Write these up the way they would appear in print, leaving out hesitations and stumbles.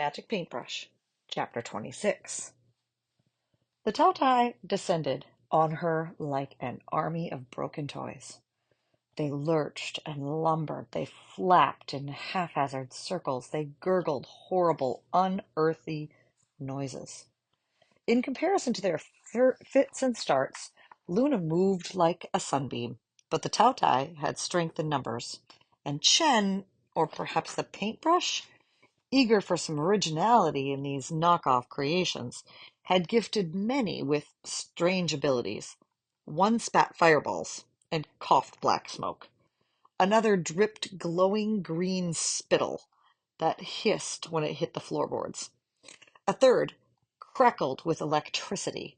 Magic Paintbrush, Chapter 26. The Tautai descended on her like an army of broken toys. They lurched and lumbered, they flapped in haphazard circles, they gurgled horrible, unearthly noises. In comparison to their fits and starts, Luna moved like a sunbeam, but the Tautai had strength in numbers, and Chen, or perhaps the paintbrush, eager for some originality in these knockoff creations, had gifted many with strange abilities. One spat fireballs and coughed black smoke. Another dripped glowing green spittle that hissed when it hit the floorboards. A third crackled with electricity.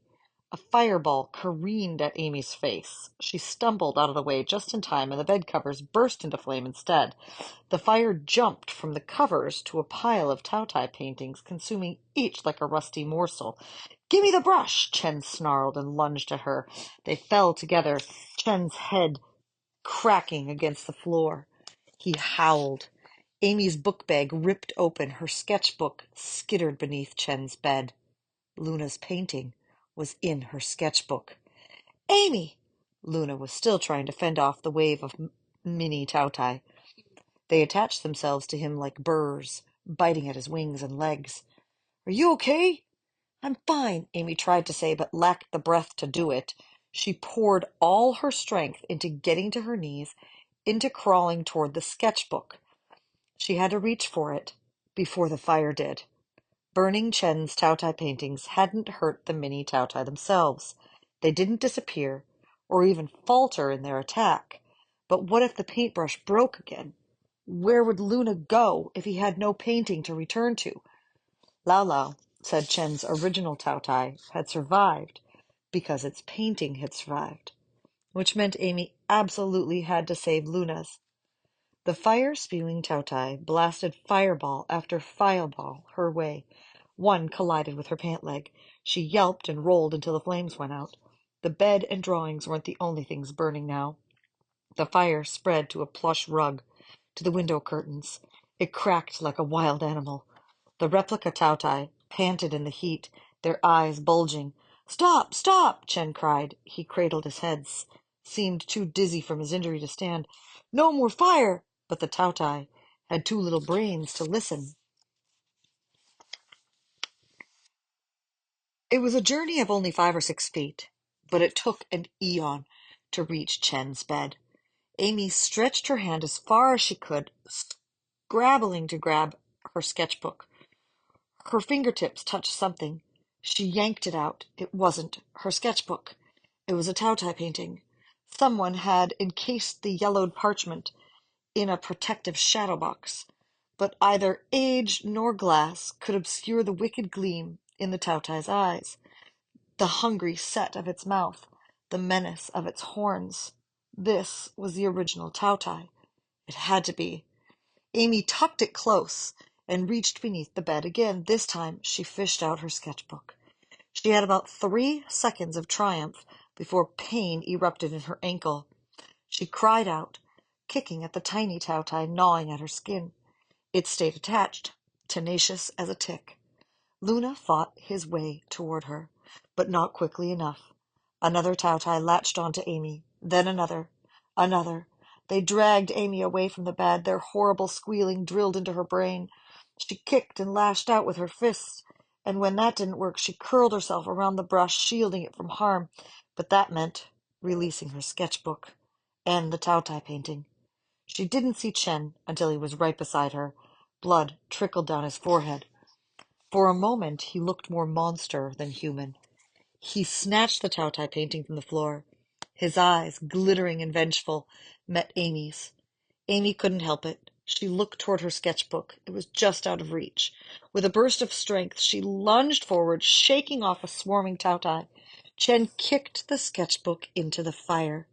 A fireball careened at Amy's face. She stumbled out of the way just in time, and the bed covers burst into flame instead. The fire jumped from the covers to a pile of Tautai paintings, consuming each like a rusty morsel. "Give me the brush!" Chen snarled and lunged at her. They fell together, Chen's head cracking against the floor. He howled. Amy's book bag ripped open. Her sketchbook skittered beneath Chen's bed. Luna's painting was in her sketchbook. "Amy!" Luna was still trying to fend off the wave of mini Tautai. They attached themselves to him like burrs, biting at his wings and legs. "Are you okay?" "I'm fine," Amy tried to say, but lacked the breath to do it. She poured all her strength into getting to her knees, into crawling toward the sketchbook. She had to reach for it before the fire did. Burning Chen's Tautai paintings hadn't hurt the mini Tautai themselves. They didn't disappear, or even falter in their attack. But what if the paintbrush broke again? Where would Luna go if he had no painting to return to? Lao Lao said Chen's original Tautai had survived because its painting had survived, which meant Amy absolutely had to save Luna's. The fire-spewing Tautai blasted fireball after fireball her way. One collided with her pant leg. She yelped and rolled until the flames went out. The bed and drawings weren't the only things burning now. The fire spread to a plush rug, to the window curtains. It cracked like a wild animal. The replica Tautai panted in the heat, their eyes bulging. "Stop! Stop!" Chen cried. He cradled his head, seemed too dizzy from his injury to stand. "No more fire!" But the Tautai had too little brains to listen. It was a journey of only 5 or 6 feet, but it took an eon to reach Chen's bed. Amy stretched her hand as far as she could, scrabbling to grab her sketchbook. Her fingertips touched something. She yanked it out. It wasn't her sketchbook. It was a Tautai painting. Someone had encased the yellowed parchment in a protective shadow box, but either age nor glass could obscure the wicked gleam in the Tautai's eyes, the hungry set of its mouth, the menace of its horns. This was the original Tautai. It had to be. Amy tucked it close and reached beneath the bed again. This time she fished out her sketchbook. She had about 3 seconds of triumph before pain erupted in her ankle. She cried out, kicking at the tiny Tautai gnawing at her skin. It stayed attached, tenacious as a tick. Luna fought his way toward her, but not quickly enough. Another Tautai latched onto Amy, then another, another. They dragged Amy away from the bed, their horrible squealing drilled into her brain. She kicked and lashed out with her fists, and when that didn't work, she curled herself around the brush, shielding it from harm. But that meant releasing her sketchbook and the Tautai painting. She didn't see Chen until he was right beside her. Blood trickled down his forehead. For a moment, he looked more monster than human. He snatched the Tautai painting from the floor. His eyes, glittering and vengeful, met Amy's. Amy couldn't help it. She looked toward her sketchbook. It was just out of reach. With a burst of strength, she lunged forward, shaking off a swarming Tautai. Chen kicked the sketchbook into the fire.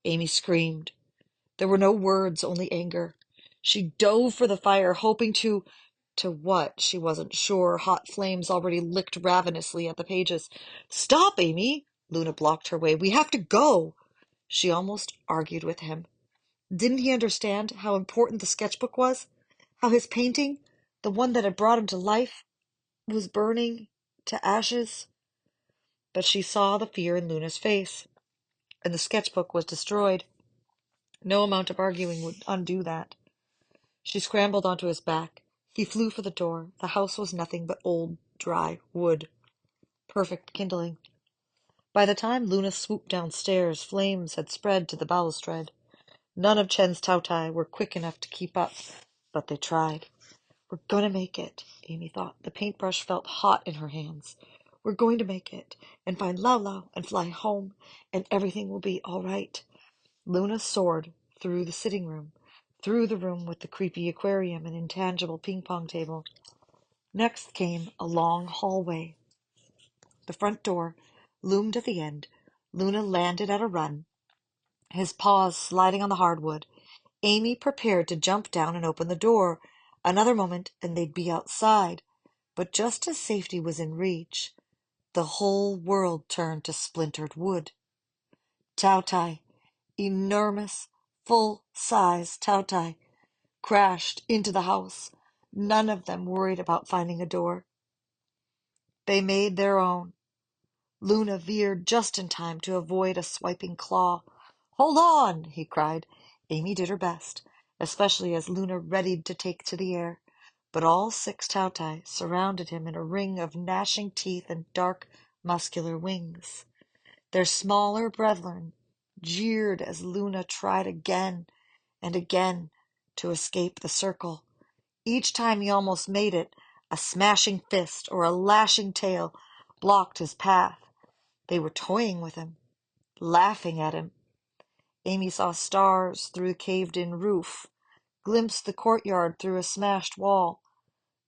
Amy screamed. There were no words, only anger. She dove for the fire, hoping to what, she wasn't sure. Hot flames already licked ravenously at the pages. "Stop, Amy!" Luna blocked her way. "We have to go!" She almost argued with him. Didn't he understand how important the sketchbook was? How his painting, The one that had brought him to life was burning to ashes. But she saw the fear in Luna's face, and the sketchbook was destroyed. No amount of arguing would undo that. She scrambled onto his back. He flew for the door. The house was nothing but old, dry wood. Perfect kindling. By the time Luna swooped downstairs, flames had spread to the balustrade. None of Chen's Tautai were quick enough to keep up, but they tried. We're gonna make it, Amy thought. The paintbrush felt hot in her hands. We're going to make it, and find Lau Lau, and fly home, and everything will be all right. Luna soared through the sitting room, through the room with the creepy aquarium and intangible ping-pong table. Next came a long hallway. The front door loomed at the end. Luna landed at a run, his paws sliding on the hardwood. Amy prepared to jump down and open the door. Another moment, and they'd be outside. But just as safety was in reach, the whole world turned to splintered wood. Tautai, enormous, full-size Tautai, crashed into the house. None of them worried about finding a door. They made their own. Luna veered just in time to avoid a swiping claw. "Hold on!" he cried. Amy did her best, especially as Luna readied to take to the air. But all 6 Tautai surrounded him in a ring of gnashing teeth and dark, muscular wings. Their smaller brethren jeered as Luna tried again and again to escape the circle. Each time he almost made it, a smashing fist or a lashing tail blocked his path. They were toying with him, laughing at him. Amy saw stars through the caved-in roof, glimpsed the courtyard through a smashed wall.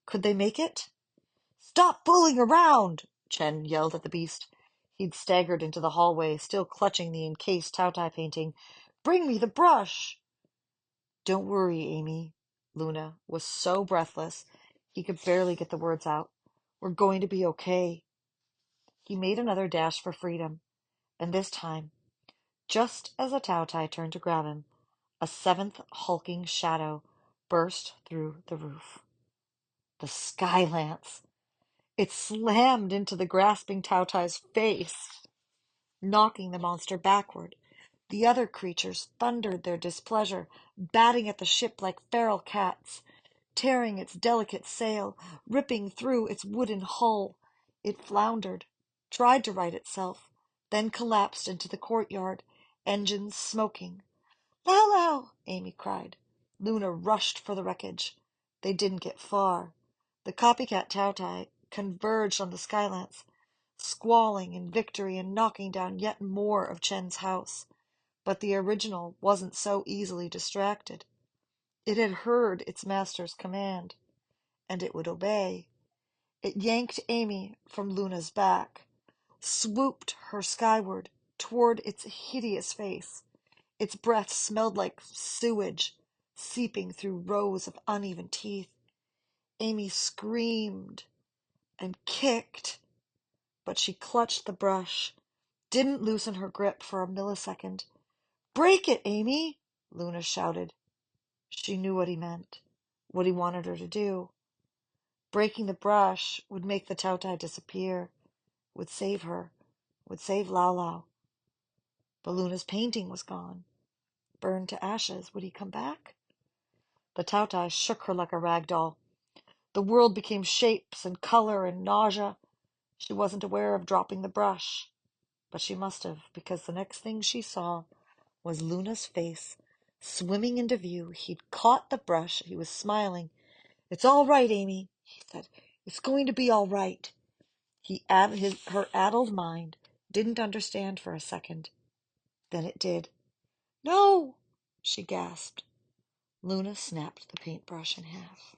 Could they make it? "Stop fooling around!" Chen yelled at the beast. He'd staggered into the hallway, still clutching the encased Tautai painting. "Bring me the brush!" "Don't worry, Amy." Luna was so breathless he could barely get the words out. "We're going to be okay." He made another dash for freedom, and this time, just as a Tautai turned to grab him, a 7th hulking shadow burst through the roof. The sky lance! It slammed into the grasping Tautai's face, knocking the monster backward. The other creatures thundered their displeasure, batting at the ship like feral cats, tearing its delicate sail, ripping through its wooden hull. It floundered, tried to right itself, then collapsed into the courtyard, engines smoking. "Lau Lau!" Amy cried. Luna rushed for the wreckage. They didn't get far. The copycat Tautai converged on the Skylance, squalling in victory and knocking down yet more of Chen's house. But the original wasn't so easily distracted. It had heard its master's command, and it would obey. It yanked Amy from Luna's back, swooped her skyward toward its hideous face. Its breath smelled like sewage, seeping through rows of uneven teeth. Amy screamed and kicked, but she clutched the brush, didn't loosen her grip for a millisecond. "Break it, Amy!" Luna shouted. She knew what he meant, what he wanted her to do. Breaking the brush would make the Tautai disappear, would save her, would save Lau Lau. But Luna's painting was gone, burned to ashes. Would he come back? The Tautai shook her like a rag doll. The world became shapes and color and nausea. She wasn't aware of dropping the brush, but she must have, because the next thing she saw was Luna's face swimming into view. He'd caught the brush. He was smiling. "It's all right, Amy," he said. "It's going to be all right." Her addled mind didn't understand for a second. Then it did. "No!" she gasped. Luna snapped the paintbrush in half.